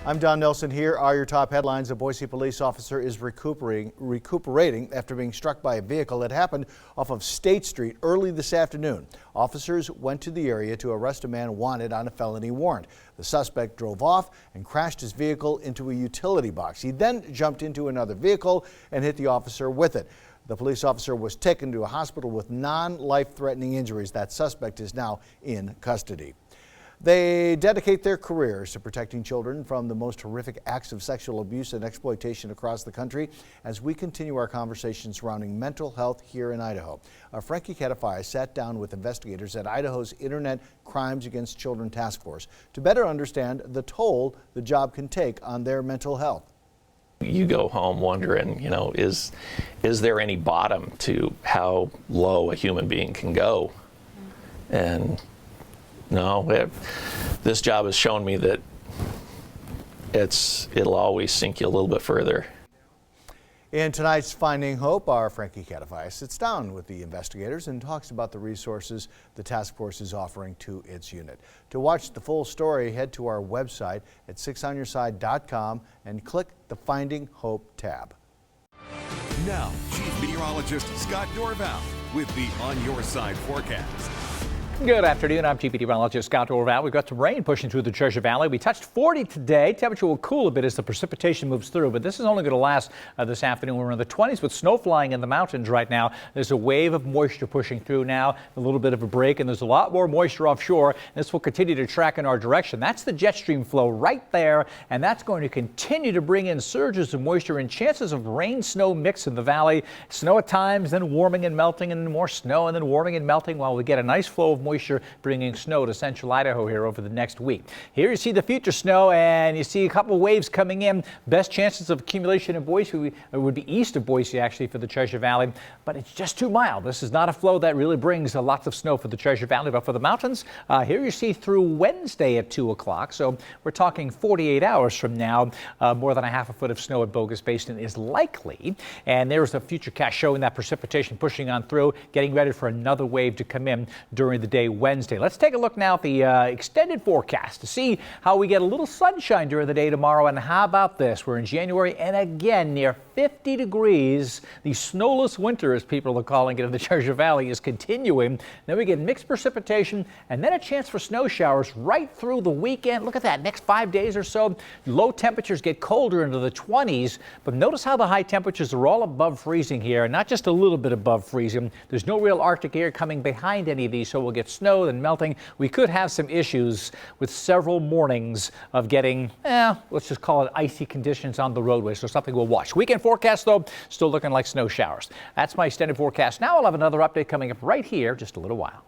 I'm Don Nelson. Here are your top headlines. A Boise police officer is recuperating after being struck by a vehicle that happened off of State Street early this afternoon. Officers went to the area to arrest a man wanted on a felony warrant. The suspect drove off and crashed his vehicle into a utility box. He then jumped into another vehicle and hit the officer with it. The police officer was taken to a hospital with non-life-threatening injuries. That suspect is now in custody. They dedicate their careers to protecting children from the most horrific acts of sexual abuse and exploitation across the country. As we continue our conversation surrounding mental health here in Idaho, Frankie KIVI sat down with investigators at Idaho's Internet Crimes Against Children Task Force to better understand the toll the job can take on their mental health. You go home wondering, is there any bottom to how low a human being can go? And no, this job has shown me that it'll always sink you a little bit further. In tonight's Finding Hope, our Frankie KIVI sits down with the investigators and talks about the resources the task force is offering to its unit. To watch the full story, head to our website at 6onyourside.com and click the Finding Hope tab. Now, Chief Meteorologist Scott Dorval with the On Your Side forecast. Good afternoon. I'm Chief Meteorologist Scott Dorval. We've got some rain pushing through the Treasure Valley. We touched 40 today. Temperature will cool a bit as the precipitation moves through, but this is only going to last this afternoon. We're in the 20s with snow flying in the mountains right now. There's a wave of moisture pushing through now, a little bit of a break, and there's a lot more moisture offshore. This will continue to track in our direction. That's the jet stream flow right there, and that's going to continue to bring in surges of moisture and chances of rain-snow mix in the valley. Snow at times, then warming and melting, and then more snow, and then warming and melting while we get a nice flow of moisture bringing snow to central Idaho here over the next week. Here you see the future snow, and you see a couple waves coming in. Best chances of accumulation in Boise would be east of Boise, actually, for the Treasure Valley, but it's just too mild. This is not a flow that really brings lots of snow for the Treasure Valley, but for the mountains, here you see through Wednesday at 2 o'clock. So we're talking 48 hours from now, more than a half a foot of snow at Bogus Basin is likely. And there's a futurecast showing that precipitation pushing on through, getting ready for another wave to come in during the day Wednesday. Let's take a look now at the extended forecast to see how we get a little sunshine during the day tomorrow. And how about this? We're in January and again near 50 degrees. The snowless winter, as people are calling it, in the Treasure Valley is continuing. Then we get mixed precipitation and then a chance for snow showers right through the weekend. Look at that. Next 5 days or so, low temperatures get colder into the 20s. But notice how the high temperatures are all above freezing here, not just a little bit above freezing. There's no real Arctic air coming behind any of these, so we'll get snow and melting. We could have some issues with several mornings of getting, let's just call it icy conditions on the roadway, so something we'll watch. Weekend forecast, though, still looking like snow showers. That's my extended forecast. Now I'll have another update coming up right here just a little while.